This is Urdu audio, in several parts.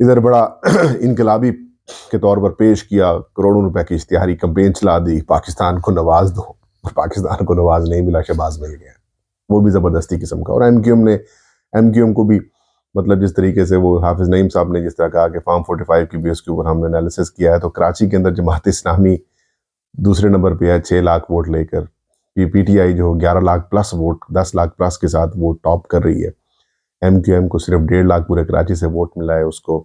ادھر بڑا انقلابی کے طور پر پیش کیا، کروڑوں روپے کی اشتہاری کمپین چلا دی، پاکستان کو نواز دو، اور پاکستان کو نواز نہیں ملا، شہباز مل گیا، وہ بھی زبردستی قسم کا۔ اور ایم کیو ایم کو بھی مطلب جس طریقے سے وہ حافظ نعیم صاحب نے جس طرح کہا کہ فارم 45 کی بیس کے اوپر ہم نے انالیسس کیا ہے، تو کراچی کے اندر جماعت اسلامی دوسرے نمبر پہ ہے 6 لاکھ ووٹ لے کر، پی ٹی آئی جو 11 lakh plus vote, 10 lakh plus کے ساتھ ووٹ ٹاپ کر رہی ہے۔ ایم کیو ایم کو صرف 1.5 لاکھ پورے کراچی سے ووٹ ملا ہے، اس کو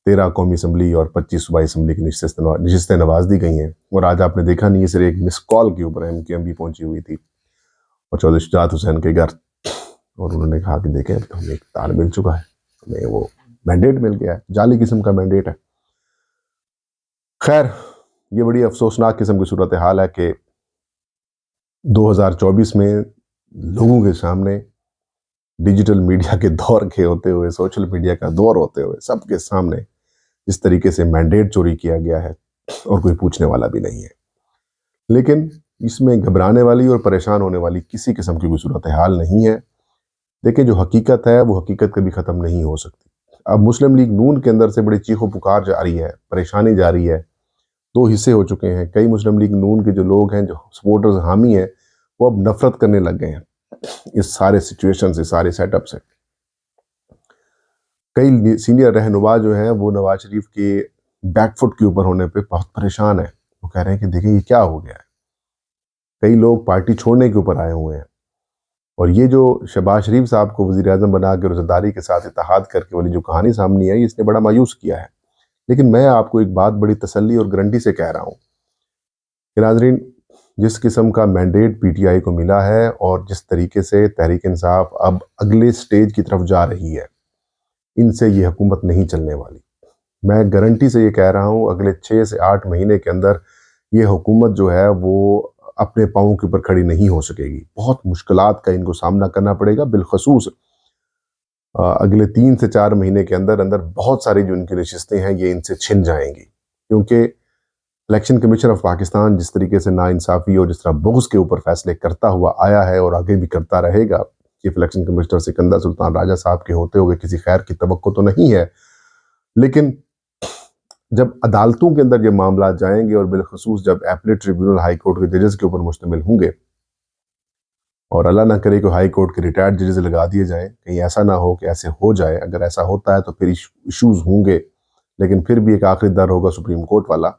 13 قومی اسمبلی اور 25 صوبائی اسمبلی کی نشستیں نواز دی گئی ہیں۔ اور آج آپ نے دیکھا نہیں، صرف ایک مس کال کے اوپر ایم کیو ایم بھی پہنچی ہوئی تھی اور چودھری شجاعت حسین کے گھر، اور انہوں نے کہا کہ دیکھیں اب تو ہمیں ایک تار مل چکا ہے، ہمیں وہ مینڈیٹ مل گیا ہے، جعلی قسم کا مینڈیٹ ہے۔ خیر، یہ بڑی افسوسناک قسم کی صورتحال ہے کہ 2024 میں لوگوں کے سامنے ڈیجیٹل میڈیا کے دور کے ہوتے ہوئے، سوشل میڈیا کا دور ہوتے ہوئے، سب کے سامنے اس طریقے سے مینڈیٹ چوری کیا گیا ہے اور کوئی پوچھنے والا بھی نہیں ہے۔ لیکن اس میں گھبرانے والی اور پریشان ہونے والی کسی قسم کی کوئی صورتحال نہیں ہے۔ دیکھیں، جو حقیقت ہے وہ حقیقت کبھی ختم نہیں ہو سکتی۔ اب مسلم لیگ نون کے اندر سے بڑی چیخ و پکار جاری ہے، پریشانی جاری ہے، 2 حصے ہو چکے ہیں۔ کئی مسلم لیگ نون کے جو لوگ ہیں، جو سپورٹرز حامی ہیں، وہ اب نفرت کرنے لگ گئے ہیں اس سارے سچویشن سے، سارے سیٹ اپ سے۔ کئی سینئر رہنما جو ہیں وہ نواز شریف کے بیک فٹ کے اوپر ہونے پہ بہت پریشان ہیں، وہ کہہ رہے ہیں کہ دیکھیں یہ کیا ہو گیا ہے۔ کئی لوگ پارٹی چھوڑنے کے اوپر آئے ہوئے ہیں، اور یہ جو شہباز شریف صاحب کو وزیر اعظم بنا کے روزداری کے ساتھ اتحاد کر کے والی جو کہانی سامنے آئی، اس نے بڑا مایوس کیا ہے۔ لیکن میں آپ کو ایک بات بڑی تسلی اور گارنٹی سے کہہ رہا ہوں کہ ناظرین، جس قسم کا مینڈیٹ پی ٹی آئی کو ملا ہے اور جس طریقے سے تحریک انصاف اب اگلے سٹیج کی طرف جا رہی ہے، ان سے یہ حکومت نہیں چلنے والی۔ میں گارنٹی سے یہ کہہ رہا ہوں، اگلے 6 سے 8 مہینے کے اندر یہ حکومت جو ہے وہ اپنے پاؤں کے اوپر کھڑی نہیں ہو سکے گی۔ بہت مشکلات کا ان کو سامنا کرنا پڑے گا، بالخصوص اگلے 3 سے 4 مہینے کے اندر بہت ساری جو ان کی نشستیں ہیں یہ ان سے چھن جائیں گی، کیونکہ الیکشن کمیشن آف پاکستان جس طریقے سے ناانصافی اور جس طرح بغض کے اوپر فیصلے کرتا ہوا آیا ہے اور آگے بھی کرتا رہے گا، چیف الیکشن کمشنر سکندر سلطان راجہ صاحب کے ہوتے ہوئے کسی خیر کی توقع تو نہیں ہے۔ لیکن جب عدالتوں کے اندر یہ معاملات جائیں گے، اور بالخصوص جب ایپلیٹ ٹریبیونل ہائی کورٹ کے ججز کے اوپر مشتمل ہوں گے، اور اللہ نہ کرے کہ ہائی کورٹ کے ریٹائرڈ ججز لگا دیے جائیں، کہیں ایسا نہ ہو کہ ایسے ہو جائے، اگر ایسا ہوتا ہے تو پھر ایشوز ہوں گے، لیکن پھر بھی ایک آخری در ہوگا سپریم کورٹ والا۔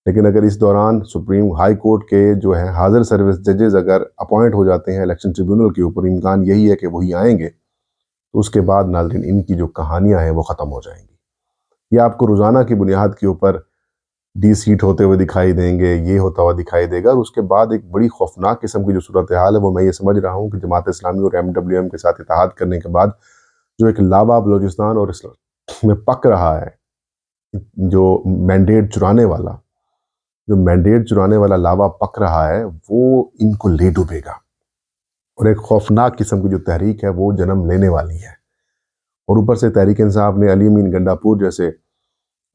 لیکن اگر اس دوران سپریم ہائی کورٹ کے جو ہیں حاضر سروس ججز اگر اپوائنٹ ہو جاتے ہیں الیکشن ٹریبیونل کے اوپر، امکان یہی ہے کہ وہی آئیں گے، تو اس کے بعد ناظرین ان کی جو کہانیاں ہیں وہ ختم ہو جائیں گی۔ یہ آپ کو روزانہ کی بنیاد کے اوپر ڈی سیٹ ہوتے ہوئے دکھائی دیں گے، یہ ہوتا ہوا دکھائی دے گا، اور اس کے بعد ایک بڑی خوفناک قسم کی جو صورتحال ہے وہ میں یہ سمجھ رہا ہوں کہ جماعت اسلامی اور MWM کے ساتھ اتحاد کرنے کے بعد جو ایک لاوا بلوچستان اور اسلام میں پک رہا ہے، جو مینڈیٹ چرانے والا لاوا پک رہا ہے، وہ ان کو لے ڈوبے گا، اور ایک خوفناک قسم کی جو تحریک ہے وہ جنم لینے والی ہے۔ اور اوپر سے تحریک انصاف نے علی امین گنڈاپور جیسے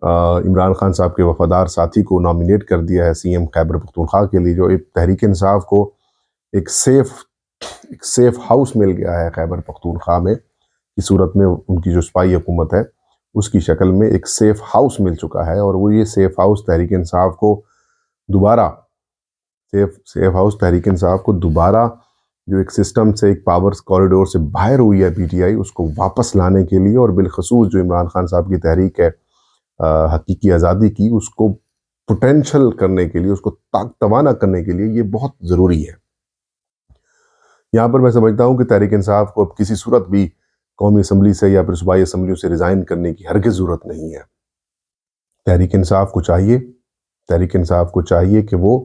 عمران خان صاحب کے وفادار ساتھی کو نامینیٹ کر دیا ہے CM خیبر پختونخوا کے لیے، جو ایک تحریک انصاف کو ایک سیف ہاؤس مل گیا ہے خیبر پختونخوا میں، کی صورت میں ان کی جو سپاہی حکومت ہے اس کی شکل میں ایک سیف ہاؤس مل چکا ہے، اور وہ یہ سیف ہاؤس تحریک انصاف کو دوبارہ جو ایک سسٹم سے، ایک پاور کوریڈور سے باہر ہوئی ہے PTI، اس کو واپس لانے کے لیے، اور بالخصوص جو عمران خان صاحب کی تحریک ہے حقیقی آزادی کی، اس کو پوٹینشل کرنے کے لیے، اس کو توانا کرنے کے لیے یہ بہت ضروری ہے۔ یہاں پر میں سمجھتا ہوں کہ تحریک انصاف کو اب کسی صورت بھی قومی اسمبلی سے یا پھر صوبائی اسمبلیوں سے ریزائن کرنے کی ہرگز ضرورت نہیں ہے۔ تحریک انصاف کو چاہیے کہ وہ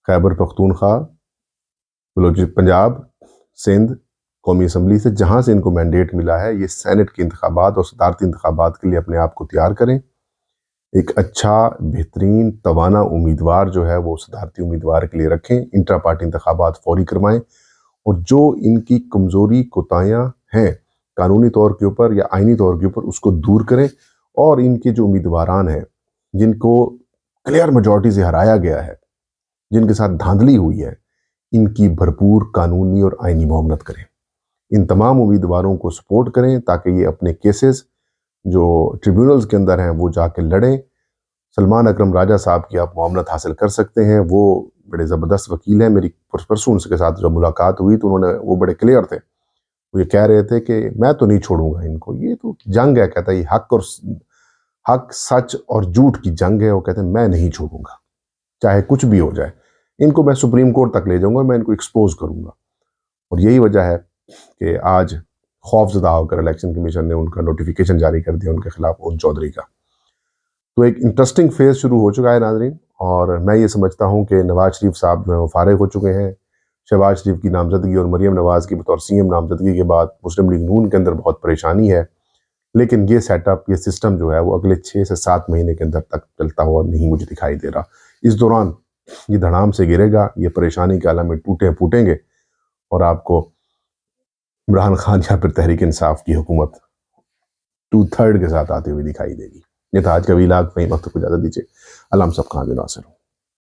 خیبر پختونخوا، پنجاب، سندھ قومی اسمبلی سے، جہاں سے ان کو مینڈیٹ ملا ہے، یہ سینٹ کے انتخابات اور صدارتی انتخابات کے لیے اپنے آپ کو تیار کریں۔ ایک اچھا، بہترین، توانا امیدوار جو ہے وہ صدارتی امیدوار کے لیے رکھیں، انٹرا پارٹی انتخابات فوری کروائیں، اور جو ان کی کمزوری کوتاہیاں ہیں قانونی طور کے اوپر یا آئینی طور کے اوپر، اس کو دور کریں، اور ان کے جو امیدواران ہیں جن کو کلیئر میجورٹی سے ہرایا گیا ہے، جن کے ساتھ دھاندلی ہوئی ہے، ان کی بھرپور قانونی اور آئینی معاونت کریں۔ ان تمام امیدواروں کو سپورٹ کریں تاکہ یہ اپنے کیسز جو ٹریبیونلز کے اندر ہیں وہ جا کے لڑیں. سلمان اکرم راجہ صاحب کی آپ معاملت حاصل کر سکتے ہیں. وہ بڑے زبردست وکیل ہیں. میری پرسوں ان کے ساتھ جو ملاقات ہوئی تو وہ بڑے کلیئر تھے. وہ یہ کہہ رہے تھے کہ میں تو نہیں چھوڑوں گا ان کو, یہ تو جنگ ہے. کہتا ہے یہ حق سچ اور جھوٹ کی جنگ ہے. وہ کہتے ہیں میں نہیں چھوڑوں گا چاہے کچھ بھی ہو جائے. ان کو میں سپریم کورٹ تک لے جاؤں گا, میں ان کو ایکسپوز کروں گا. اور یہی وجہ ہے کہ آج خوف زدہ ہو کر الیکشن کمیشن نے ان کا نوٹیفیکیشن جاری کر دیا ان کے خلاف, اون چودھری کا. تو ایک انٹرسٹنگ فیز شروع ہو چکا ہے ناظرین, اور میں یہ سمجھتا ہوں کہ نواز شریف صاحب جو ہیں وہ فارغ ہو چکے ہیں. شہباز شریف کی نامزدگی اور مریم نواز کی بطور سی ایم نامزدگی کے بعد مسلم لیگ نون کے اندر بہت پریشانی ہے. لیکن یہ سیٹ اپ, یہ سسٹم جو ہے وہ اگلے 6 سے 7 مہینے کے اندر تک چلتا ہوا نہیں مجھے دکھائی دے رہا. اس دوران یہ دھڑام سے گرے گا, یہ پریشانی کے عالم میں ٹوٹیں پھوٹیں گے, اور آپ کو عمران خان یا پھر تحریک انصاف کی حکومت 2/3 کے ساتھ آتی ہوئی دکھائی دے گی. یہ تھا آج کا ویلاگ. وہیں وقت کو اجازت دیجیے. اللہ ہم سب کا حاضر ناصر ہو.